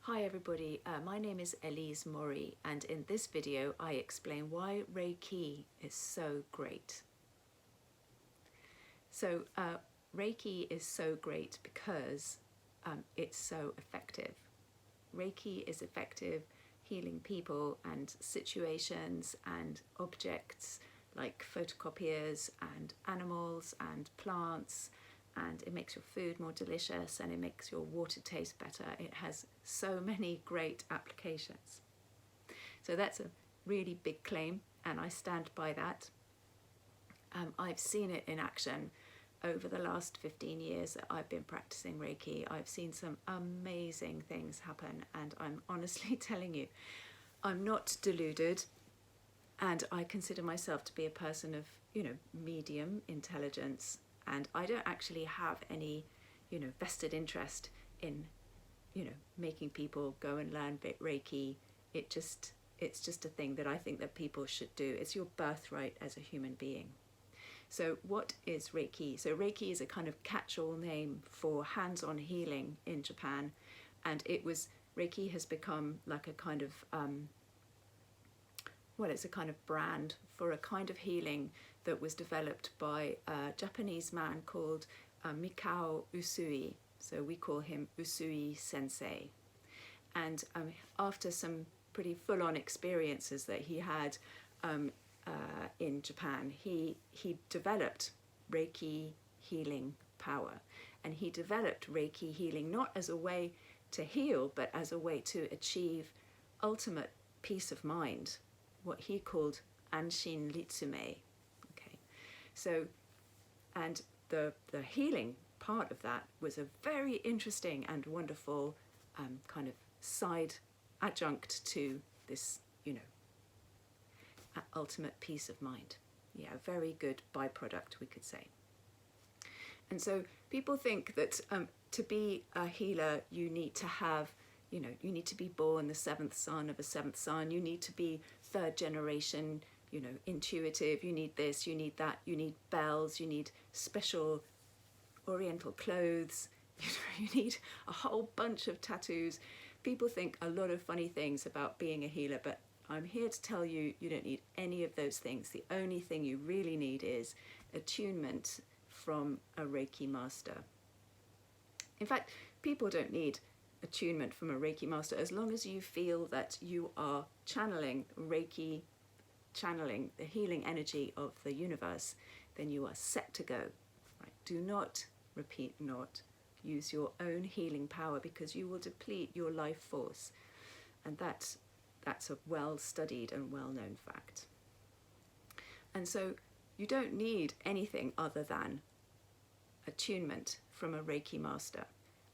Hi everybody, my name is Elise Mori, and in this video I explain why Reiki is so great. So Reiki is so great because it's so effective. Reiki is effective healing people and situations and objects like photocopiers and animals and plants, and it makes your food more delicious and it makes your water taste better. It has so many great applications. So that's a really big claim and I stand by that. I've seen it in action over the last 15 years that I've been practicing Reiki. I've seen some amazing things happen, and I'm honestly telling you, I'm not deluded, and I consider myself to be a person of, medium intelligence, and I don't actually have any, vested interest in, making people go and learn Reiki. It's just a thing that I think that people should do. It's your birthright as a human being. So what is Reiki? So Reiki is a kind of catch-all name for hands-on healing in Japan, and Reiki has become like a kind of it's a kind of brand for a kind of healing that was developed by a Japanese man called Mikao Usui. So we call him Usui Sensei. And after some pretty full-on experiences that he had in Japan, he developed Reiki healing power. And he developed Reiki healing not as a way to heal, but as a way to achieve ultimate peace of mind, what he called Anshin Ritsume. Okay, so, and the healing part of that was a very interesting and wonderful kind of side adjunct to this, ultimate peace of mind. Yeah, a very good byproduct, we could say. And so people think that to be a healer, you need to have, you need to be born the seventh son of a seventh son. You need to be third generation, intuitive. You need this, you need that, you need bells, you need special oriental clothes. You need a whole bunch of tattoos. People think a lot of funny things about being a healer, but I'm here to tell you, you don't need any of those things. The only thing you really need is attunement from a Reiki master. In fact, people don't need attunement from a Reiki master as long as you feel that you are channeling Reiki, channeling the healing energy of the universe, then you are set to go. Right? Do not, repeat not, use your own healing power, because you will deplete your life force. And that's a well-studied and well-known fact. And so you don't need anything other than attunement from a Reiki master.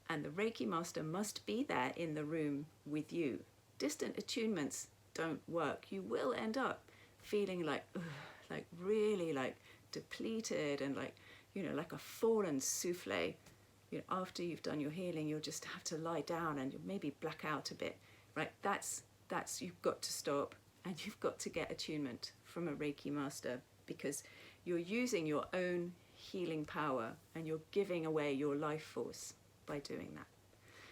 And the Reiki master must be there in the room with you. Distant attunements don't work. You will end up feeling like really depleted and like a fallen souffle. After you've done your healing, you'll just have to lie down and you'll maybe black out a bit, right? That's you've got to stop, and you've got to get attunement from a Reiki master, because you're using your own healing power and you're giving away your life force by doing that.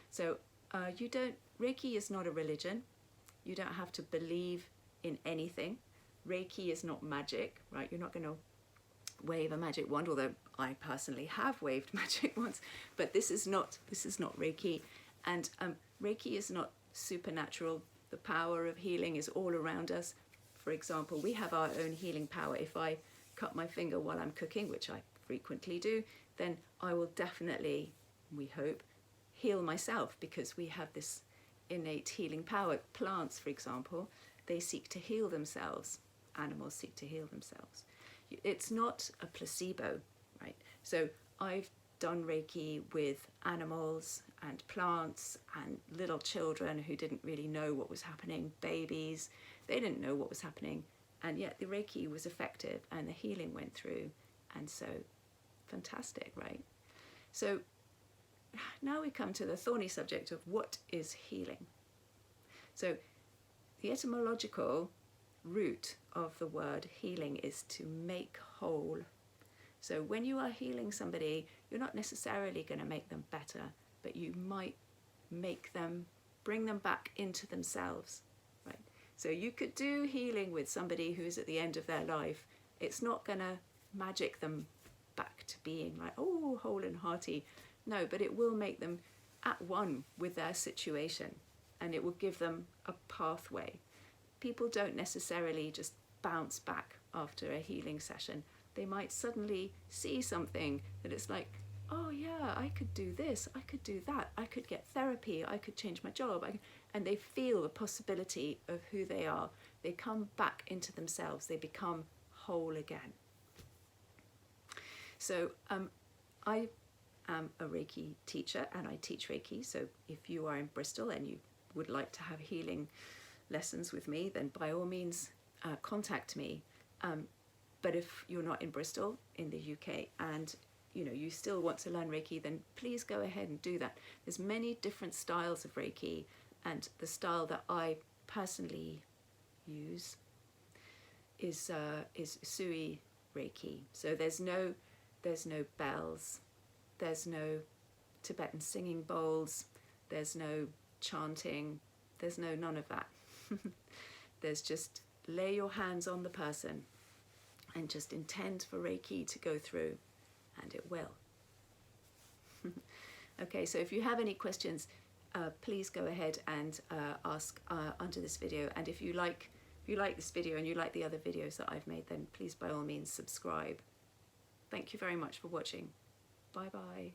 So Reiki is not a religion. You don't have to believe in anything. Reiki is not magic, right? You're not going to wave a magic wand, although I personally have waved magic wands, but this is not Reiki. And Reiki is not supernatural. The power of healing is all around us. For example, we have our own healing power. If I cut my finger while I'm cooking, which I frequently do, then I will definitely, we hope, heal myself, because we have this innate healing power. Plants, for example, they seek to heal themselves. Animals seek to heal themselves. It's not a placebo, right? So I've done Reiki with animals and plants and little children who didn't really know what was happening, babies, they didn't know what was happening, and yet the Reiki was effective and the healing went through, and so fantastic, right? So now we come to the thorny subject of what is healing. So the etymological root of the word healing is to make whole. So when you are healing somebody, you're not necessarily going to make them better, but you might make them bring them back into themselves, right? So you could do healing with somebody who's at the end of their life. It's not going to magic them back to being like, oh, whole and hearty. No, but it will make them at one with their situation, and it will give them a pathway. People don't necessarily just bounce back after a healing session. They might suddenly see something that it's like, oh yeah, I could do this, I could do that, I could get therapy, I could change my job, and they feel the possibility of who they are. They come back into themselves, they become whole again. So I am a Reiki teacher and I teach Reiki, so if you are in Bristol and you would like to have healing lessons with me, then by all means contact me. But if you're not in Bristol, in the UK, and you still want to learn Reiki, then please go ahead and do that. There's many different styles of Reiki, and the style that I personally use is Sui Reiki. So there's no bells, there's no Tibetan singing bowls, there's no chanting, there's none of that. There's just lay your hands on the person and just intend for Reiki to go through, and it will. Okay, so if you have any questions, please go ahead and ask under this video. And if you like this video and you like the other videos that I've made, then please by all means subscribe. Thank you very much for watching. Bye bye.